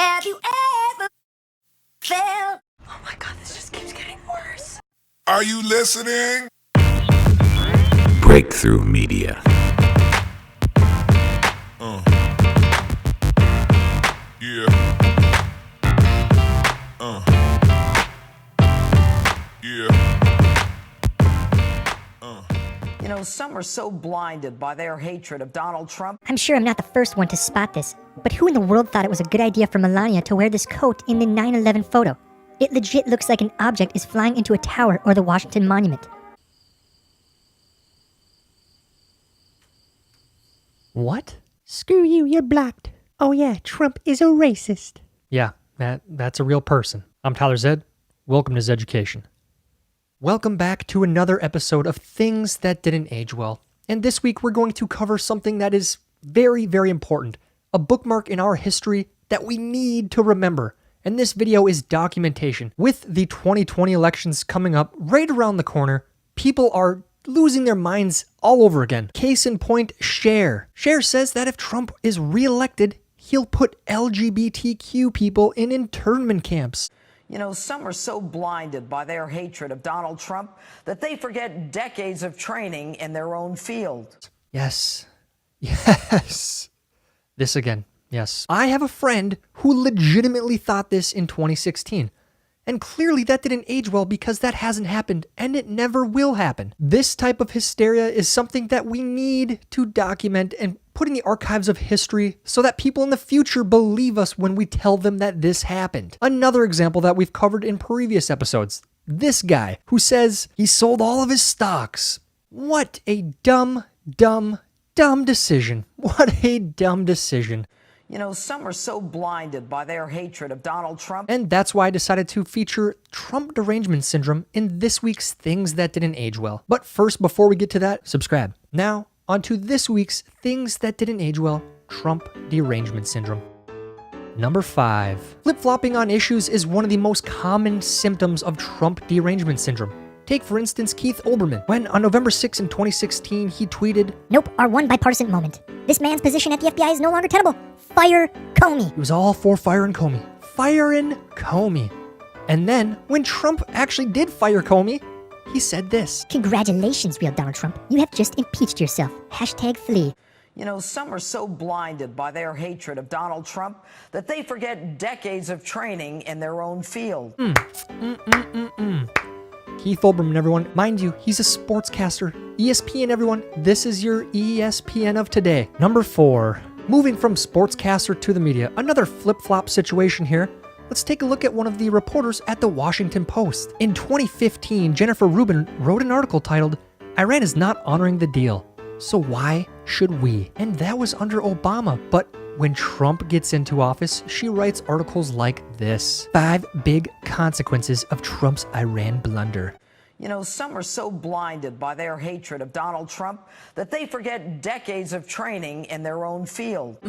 Have you ever felt? Oh my God, this just keeps getting worse. Are you listening? Breakthrough Media. Yeah. You know, some are so blinded by their hatred of Donald Trump. I'm sure I'm not the first one to spot this, but who in the world thought it was a good idea for Melania to wear this coat in the 9/11 photo? It legit looks like an object is flying into a tower or the Washington Monument. What? Screw you, you're blocked. Oh yeah, Trump is a racist. Yeah, that's a real person. I'm Tyler Zed. Welcome to Zeducation. Welcome back to another episode of Things That Didn't Age Well. And this week we're going to cover something that is very, very important. A bookmark in our history that we need to remember. And this video is documentation. With the 2020 elections coming up right around the corner, people are losing their minds all over again. Case in point, Cher. Cher says that if Trump is reelected, he'll put LGBTQ people in internment camps. You know, some are so blinded by their hatred of Donald Trump that they forget decades of training in their own field. Yes. This again. Yes. I have a friend who legitimately thought this in 2016. And clearly that didn't age well because that hasn't happened and it never will happen. This type of hysteria is something that we need to document and put in the archives of history so that people in the future believe us when we tell them that this happened. Another example that we've covered in previous episodes. This guy who says he sold all of his stocks. What a dumb decision. What a dumb decision. You know, some are so blinded by their hatred of Donald Trump. And that's why I decided to feature Trump derangement syndrome in this week's Things That Didn't Age Well. But first, before we get to that, subscribe. Now, on to this week's Things That Didn't Age Well, Trump derangement syndrome. Number 5. Flip-flopping on issues is one of the most common symptoms of Trump derangement syndrome. Take, for instance, Keith Olbermann, when on November 6 in 2016, he tweeted, Nope, our one bipartisan moment. This man's position at the FBI is no longer tenable. Fire Comey. He was all for firing Comey. Firing Comey. And then, when Trump actually did fire Comey, he said this. Congratulations, real Donald Trump. You have just impeached yourself. #flee. You know, some are so blinded by their hatred of Donald Trump that they forget decades of training in their own field. Keith Olbermann, everyone. Mind you, he's a sportscaster. ESPN, everyone. This is your ESPN of today. Number 4. Moving from sportscaster to the media. Another flip-flop situation here. Let's take a look at one of the reporters at the Washington Post. In 2015, Jennifer Rubin wrote an article titled, Iran is not honoring the deal, so why should we? And that was under Obama, but when Trump gets into office, she writes articles like this. 5 big consequences of Trump's Iran blunder. You know, some are so blinded by their hatred of Donald Trump that they forget decades of training in their own field.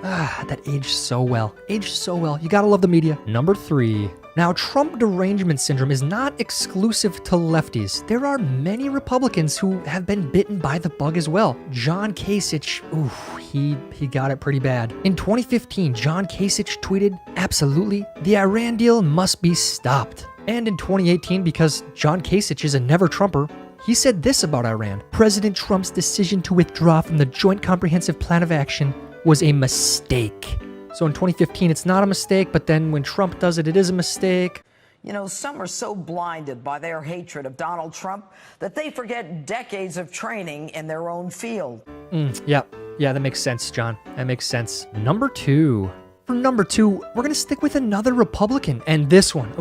That aged so well. Aged so well. You gotta love the media. Number 3. Now, Trump derangement syndrome is not exclusive to lefties. There are many Republicans who have been bitten by the bug as well. John Kasich, he got it pretty bad. In 2015, John Kasich tweeted, absolutely, the Iran deal must be stopped. And in 2018, because John Kasich is a never-Trumper, he said this about Iran. President Trump's decision to withdraw from the Joint Comprehensive Plan of Action was a mistake. So in 2015, it's not a mistake, but then when Trump does it, it is a mistake. You know, some are so blinded by their hatred of Donald Trump that they forget decades of training in their own field. Yeah, that makes sense, John. That makes sense. Number 2. For number 2, we're gonna stick with another Republican, and this one.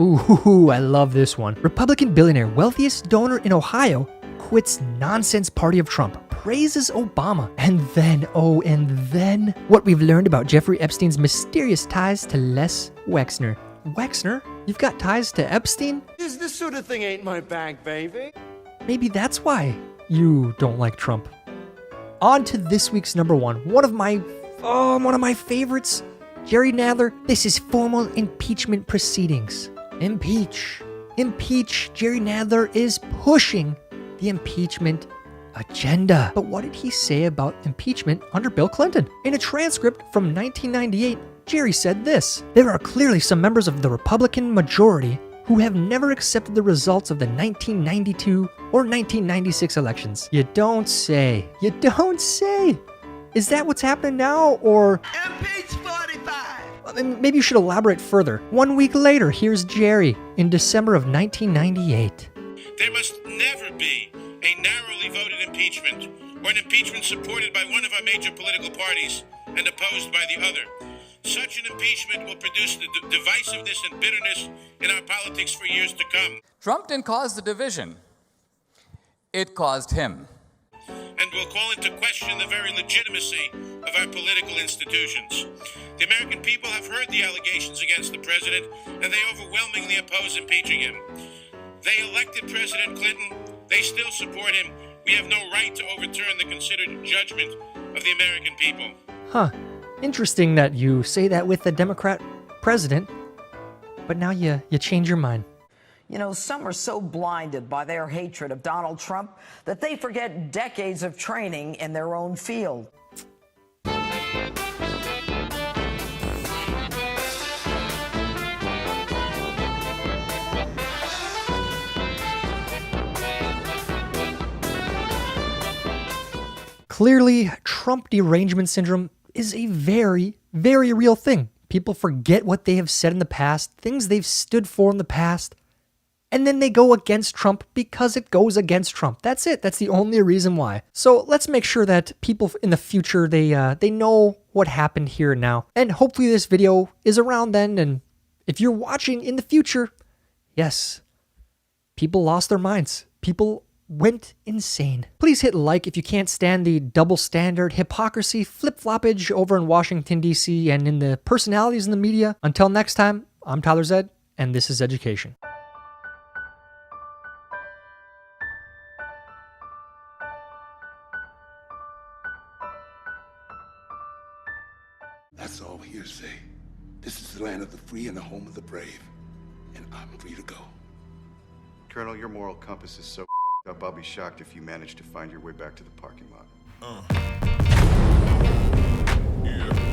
I love this one. Republican billionaire, wealthiest donor in Ohio, quits nonsense party of Trump. Praises Obama. And then what we've learned about Jeffrey Epstein's mysterious ties to Les Wexner. Wexner? You've got ties to Epstein? This sort of thing ain't my bag, baby. Maybe that's why you don't like Trump. On to this week's number 1. One of my favorites. Jerry Nadler, this is formal impeachment proceedings. Impeach. Jerry Nadler is pushing the impeachment agenda. But what did he say about impeachment under Bill Clinton? In a transcript from 1998, Jerry said this: "There are clearly some members of the Republican majority who have never accepted the results of the 1992 or 1996 elections." You don't say. You don't say. Is that what's happening now, or... Impeach 45! Maybe you should elaborate further. 1 week later, here's Jerry in December of 1998. There must never be a narrowly voted impeachment or an impeachment supported by one of our major political parties and opposed by the other. Such an impeachment will produce the divisiveness and bitterness in our politics for years to come. Trump didn't cause the division. It caused him. And will call into question the very legitimacy of our political institutions. The American people have heard the allegations against the president, and they overwhelmingly oppose impeaching him. They elected President Clinton. They still support him. We have no right to overturn the considered judgment of the American people. Huh. Interesting that you say that with the Democrat president, but now you change your mind. You know, some are so blinded by their hatred of Donald Trump that they forget decades of training in their own field. Clearly, Trump derangement syndrome is a very, very real thing. People forget what they have said in the past, things they've stood for in the past, and then they go against Trump because it goes against Trump. That's it. That's the only reason why. So let's make sure that people in the future, they know what happened here and now. And hopefully this video is around then, and if you're watching in the future, yes, people lost their minds. People went insane. Please hit like if you can't stand the double standard, hypocrisy, flip-floppage over in Washington, D.C. and in the personalities in the media. Until next time, I'm Tyler Zed, and this is Zeducation. That's all hearsay. This is the land of the free and the home of the brave. And I'm free to go. Colonel, your moral compass is so up, I'll be shocked if you manage to find your way back to the parking lot. Yeah.